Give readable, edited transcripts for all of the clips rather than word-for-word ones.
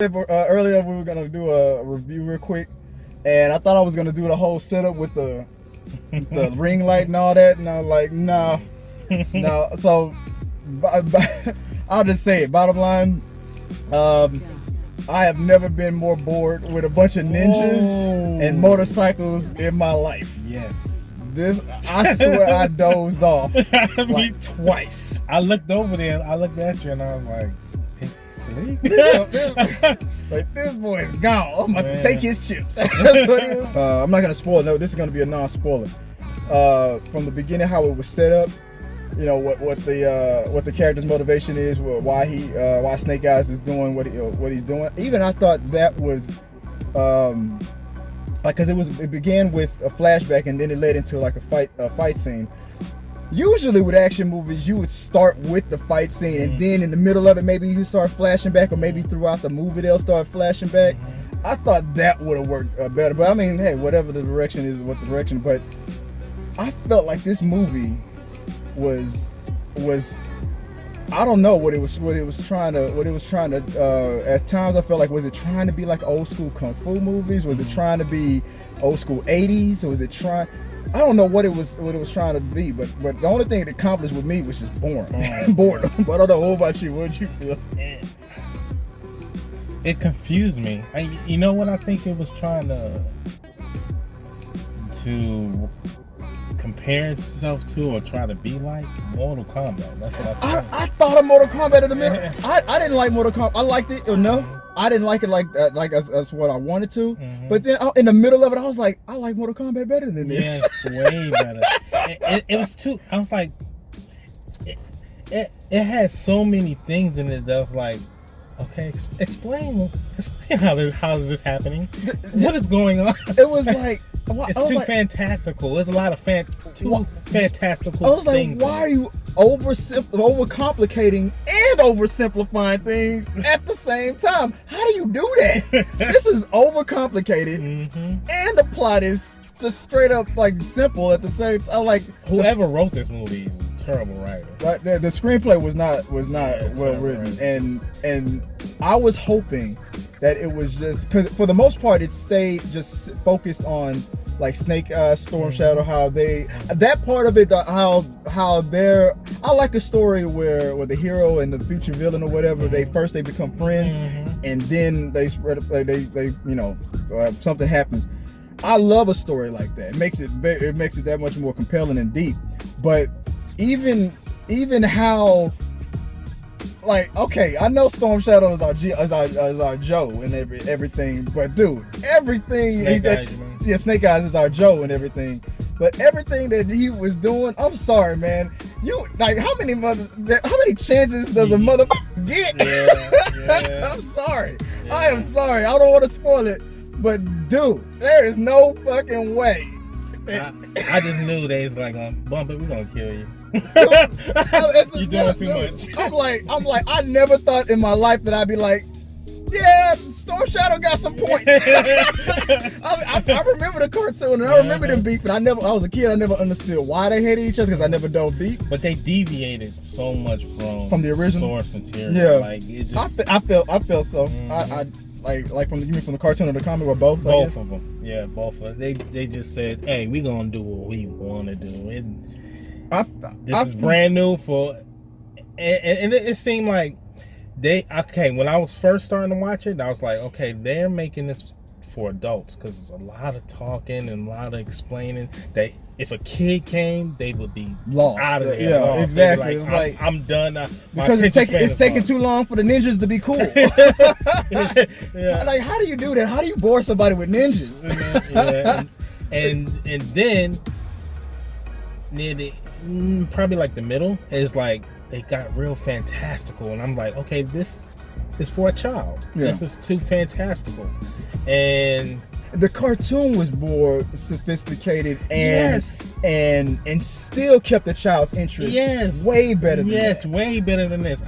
Earlier we were gonna do a review real quick, and I thought I was gonna do the whole setup with the ring light and all that, and I was like, no. So I'll just say it. Bottom line, I have never been more bored with a bunch of ninjas and motorcycles in my life. Yes. This, I swear, I dozed off like twice. I looked over there, I looked at you, and I was like, is he asleep? Like, this boy is gone. I'm about to take his chips. That's what it was. I'm not gonna spoil it. No, this is gonna be a non-spoiler. From the beginning, how it was set up, you know, what the character's motivation is, why Snake Eyes is doing what he's doing. Even I thought that was like, because it began with a flashback and then it led into like a fight scene. Usually with action movies, you would start with the fight scene and then in the middle of it, maybe you start flashing back, or maybe throughout the movie they'll start flashing back. I thought that would have worked better, but I mean, hey, whatever the direction is, what the direction. But I felt like this movie was I don't know what it was trying to at times I felt like, was it trying to be like old school kung fu movies? Was it trying to be old school 80s? Or was it trying, I don't know what it was trying to be, but the only thing it accomplished with me was just boring. Boredom. But I don't know, what about you? What did you feel? It confused me. You know what I think it was trying to compare itself to or try to be like? Mortal Kombat. That's what I said. I thought of Mortal Kombat in the middle. I didn't like Mortal Kombat. I liked it enough. I didn't like it like that's what I wanted to. But then in the middle of it, I was like, I like Mortal Kombat better than this. Yes, way better. It was too. I was like, it had so many things in it that was like, okay, explain how is this happening? What is going on? It was like, it's too fantastical. There's a lot of fantastical I was like, things. why are you overcomplicating and oversimplifying things at the same time? How do you do that? This is overcomplicated, and the plot is just straight up like simple at the same time. Like, whoever wrote this movie is a terrible writer. The screenplay was not well written, and I was hoping that it was just, because for the most part it stayed just focused on like stormshadow, how they, that part of it, how they're, I like a story where the hero and the future villain or whatever, they become friends, and then they spread, they you know, something happens. I love a story like that. It makes it that much more compelling and deep. But even how, like, okay, I know Stormshadow is our Joe and everything, but dude, everything Snake Eyes is our Joe and everything. But everything that he was doing, I'm sorry, man. You, like, how many chances does a mother get? Yeah. I'm sorry. Yeah. I am sorry. I don't want to spoil it, but dude, there is no fucking way. I just knew they was like, bump it, we're gonna kill you. You doing too much. I'm like, I never thought in my life that I'd be like, yeah, Stormshadow got some points. I remember the cartoon and I remember them beefing. I was a kid, I never understood why they hated each other, because I never dove deep. But they deviated so much from the original source material. Yeah, like it just, I felt so. I like from the cartoon or the comic, or both. Both of them. Yeah, both of them. They just said, hey, we gonna do what we want to do. This is brand new for, and it seemed like when I was first starting to watch it, I was like, okay, they're making this for adults, because it's a lot of talking and a lot of explaining that if a kid came, they would be lost. Out of there. Yeah, lost. Exactly. Like, I'm done. Because it's taking too long for the ninjas to be cool. Yeah. Like, how do you do that? How do you bore somebody with ninjas? Yeah. and then near the probably like the middle is like they got real fantastical, and I'm like, okay, this is for a child. Yeah. This is too fantastical. And the cartoon was more sophisticated and still kept the child's interest. Yes, way better than that. Way better than this.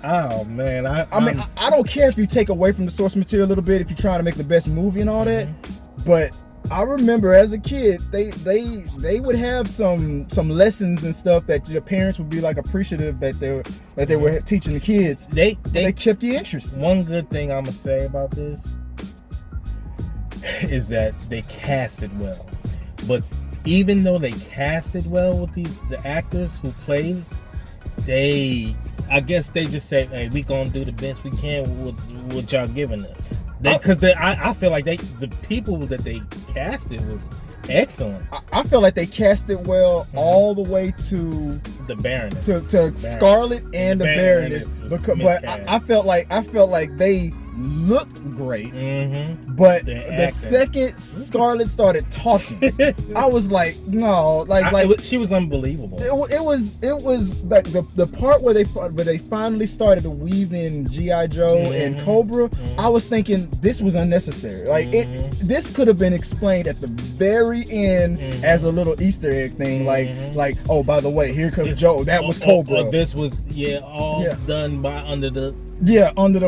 Oh man, I mean, I don't care if you take away from the source material a little bit, if you're trying to make the best movie and all that, but I remember as a kid, they would have some lessons and stuff that the parents would be like appreciative that they were teaching the kids. They kept you interested. One good thing I'm gonna say about this is that they casted well, but even though they casted well with the actors who played, I guess they just say, hey, we gonna do the best we can with what y'all giving us. Because I feel like the people that they casted was excellent. I feel like they casted well all the way to the Baroness, to Scarlet and the Baroness. But I felt like they looked great, but the second Scarlet started talking, I was like, no, she was unbelievable. It was like the part where they finally started to weave in GI Joe and Cobra. I was thinking this was unnecessary. Like this could have been explained at the very end as a little Easter egg thing, like oh, by the way, here comes Joe. That was Cobra. This was done by under the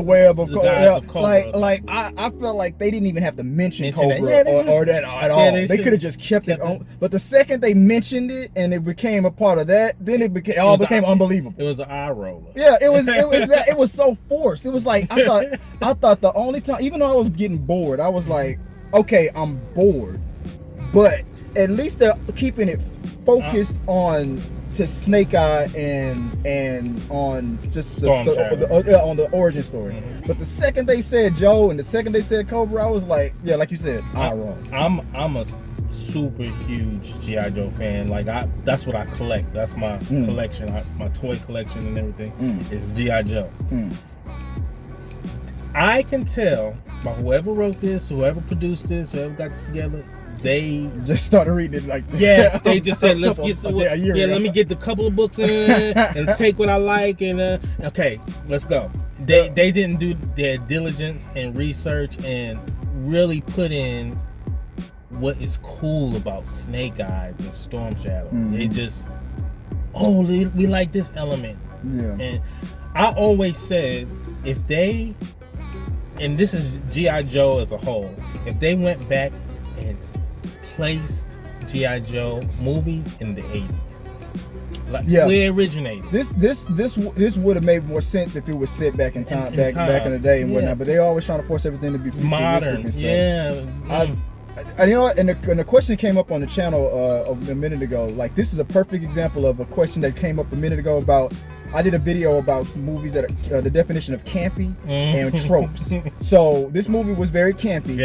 web of Cobra. Cobra. Like I felt like they didn't even have to mention Cobra or that at all. They could have just kept it on. But the second they mentioned it and it became a part of that, then it became unbelievable. It was an eye roller. Yeah, it was so forced. It was like I thought the only time, even though I was getting bored, I was like, okay, I'm bored, but at least they're keeping it focused on just Snake Eye and on just on the origin story. But the second they said Joe and the second they said Cobra, I was like, yeah, like you said, I'm a super huge GI Joe fan. Like that's what I collect. That's my collection, my toy collection and everything. Is GI Joe. I can tell by whoever wrote this, whoever produced this, whoever got this together, they just started reading it like yes, they just said let's get some let me get the couple of books in and take what I like and okay, let's go. They didn't do their diligence and research and really put in what is cool about Snake Eyes and Stormshadow. They just we like this element. And I always said if they, and this is G.I. Joe as a whole, if they went back and placed G.I. Joe movies in the 80s, like where it originated. This would have made more sense if it was set back in time, back in the day and whatnot. But they always trying to force everything to be futuristic modern and stuff. I you know what? And the question came up on the channel a minute ago. Like this is a perfect example of a question that came up a minute ago about. I did a video about movies that are the definition of campy and tropes. So this movie was very campy,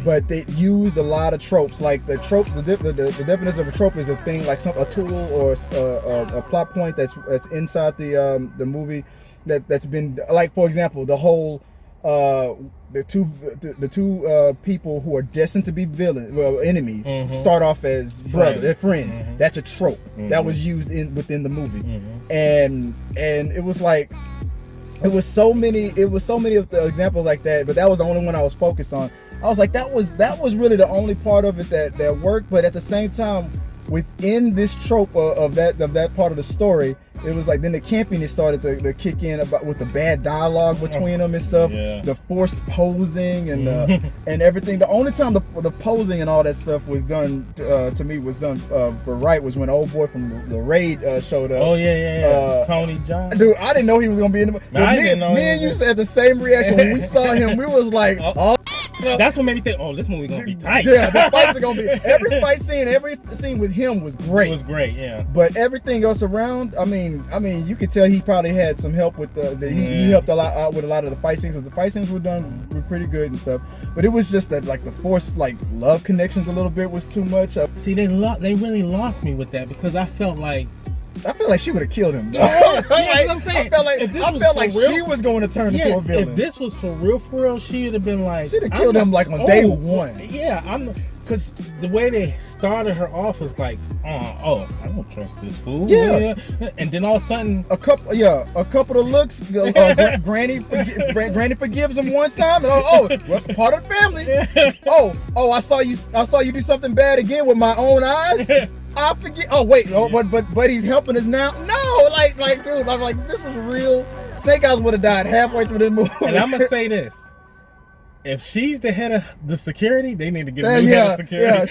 but they used a lot of tropes. Like the trope, the definition of a trope is a thing like a tool or a plot point that's inside the movie that's been, like, for example, the whole the two people who are destined to be enemies start off as brothers, they're friends. That's a trope that was used within the movie, and it was like it was so many of the examples like that. But that was the only one I was focused on. I was like, that was really the only part of it that worked. But at the same time, within this trope of that part of the story, it was like then the campiness started to kick in with the bad dialogue between them and stuff, the forced posing and and everything. The only time the posing and all that stuff was done to me was done for right was when old boy from the Raid showed up. Tony John. Dude, I didn't know he was gonna be in the movie. Me and you had the same reaction when we saw him. We was like, that's what made me think, this movie gonna be tight. Yeah, the fights are gonna be every scene with him was great. It was great, yeah. But everything else around, I mean, you could tell he probably had some help with he helped a lot out with a lot of the fight scenes. Because the fight scenes were pretty good and stuff. But it was just that like the forced like love connections a little bit was too much. See, they really lost me with that because I felt like she would have killed him. Yes, that's what I'm saying. I felt like she was going to turn into a villain. If this was for real, she would have been like... She'd have killed him like on day one. Yeah, because the way they started her off was like, I don't trust this fool. Yeah. And then all of a sudden... A couple of looks. Granny forgives him one time. And, part of the family. I saw you do something bad again with my own eyes. I forget. Oh wait, but he's helping us now. No, like dude, I was like, this was real. Snake Eyes would have died halfway through the movie. And I'm gonna say this: if she's the head of the security, they need to get a new head of security. Yeah,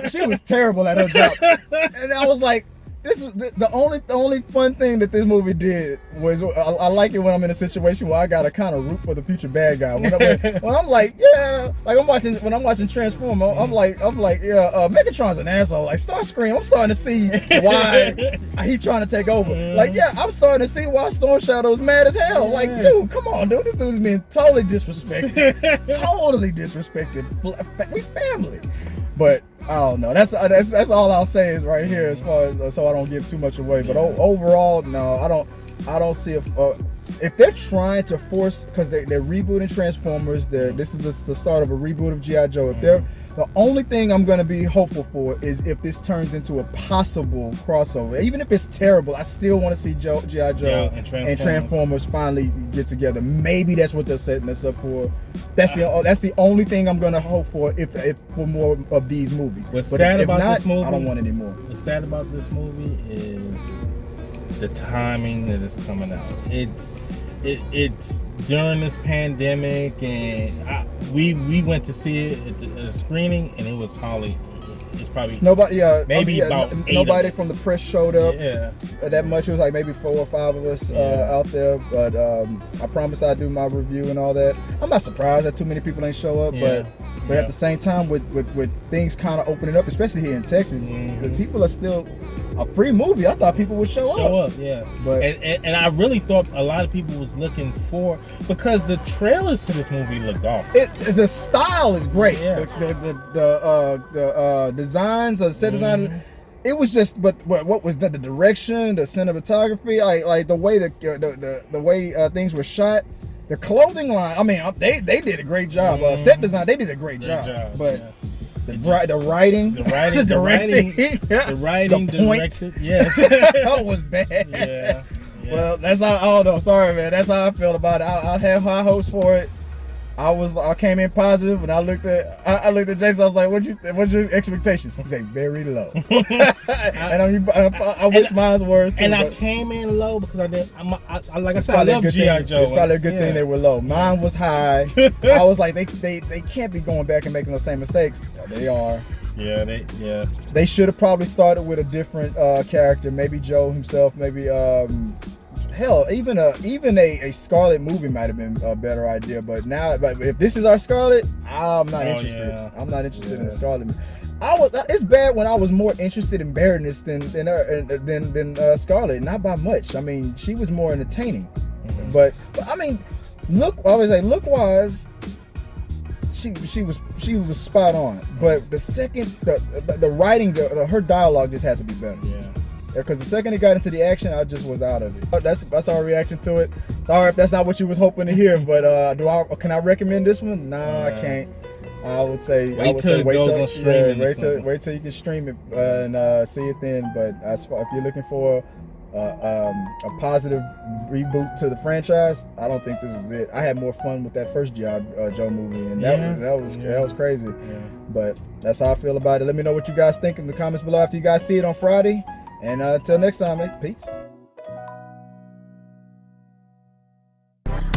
she was terrible at her job, and I was like, this is the only fun thing that this movie did was I like it when I'm in a situation where I gotta kind of root for the future bad guy. When I'm like, yeah, like when I'm watching Transform, I'm like, yeah, Megatron's an asshole. Like Starscream, I'm starting to see why he trying to take over. Like, yeah, I'm starting to see why Storm Shadow's mad as hell. Like, dude, come on, dude, this dude's being totally disrespected, totally disrespected. We family, but. I don't know. That's all I'll say is right here as far as so I don't give too much away. But overall, no, I don't see if they're trying to force because they're rebooting Transformers. This is the start of a reboot of GI Joe. If they're the only thing I'm gonna be hopeful for is if this turns into a possible crossover. Even if it's terrible, I still want to see GI Joe and Transformers finally get together. Maybe that's what they're setting us up for. That's the only thing I'm gonna hope for if for more of these movies. What's sad about this movie? I don't want any more. What's sad about this movie is the timing that it's coming out. It's during this pandemic, and we went to see it at the screening, and it was Holly. It's probably nobody. Maybe about nobody from the press showed up. Yeah, that much. It was like maybe 4 or 5 of us out there. But I promised I'd do my review and all that. I'm not surprised that too many people ain't show up, but at the same time, with things kind of opening up, especially here in Texas, the people are still a free movie. I thought people would show up. Yeah. But and I really thought a lot of people was looking for because the trailers to this movie looked awesome. The style is great. Yeah. The designs, the set design. It was just, but what was the direction, the cinematography, like the way the way things were shot. The clothing line, I mean, they did a great job. Set design, they did a great job. But the writing, the directed, yes, that was bad. Yeah. Well, that's how. I don't know. Sorry, man. That's how I felt about it. I have high hopes for it. I came in positive, and I looked at Jason. I was like, "What's your expectations?" He said, "Very low." And I wish mine were. And I came in low because I did. I like I said, I love GI Joe. It's probably a good thing they were low. Mine was high. I was like, they can't be going back and making those same mistakes. They are. Yeah, They should have probably started with a different character. Maybe Joe himself. Maybe hell, even a Scarlet movie might have been a better idea. But now, if this is our Scarlet, I'm not interested. Yeah. I'm not interested in Scarlet. It's bad when I was more interested in Baroness than Scarlet. Not by much. I mean, she was more entertaining. But I mean, look-wise, she was spot on. But the second the writing, her dialogue just had to be better. Yeah. Because the second it got into the action, I just was out of it. That's our reaction to it. Sorry if that's not what you was hoping to hear, but can I recommend this one? Nah, I can't. I would say wait till you can stream it and see it then. But if you're looking for a positive reboot to the franchise, I don't think this is it. I had more fun with that first G.I. Joe movie, and that was crazy. Yeah. But that's how I feel about it. Let me know what you guys think in the comments below after you guys see it on Friday. And until next time, peace.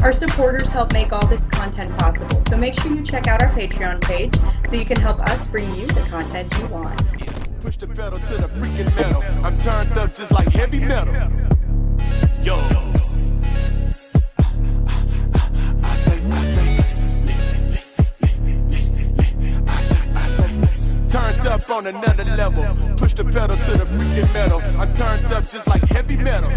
Our supporters help make all this content possible, so make sure you check out our Patreon page so you can help us bring you the content you want. Push the pedal to the freaking metal. I'm turned up just like heavy metal. Yo. Turned up on another level. Push the pedal to the freaking metal. I'm turned up just like heavy metal.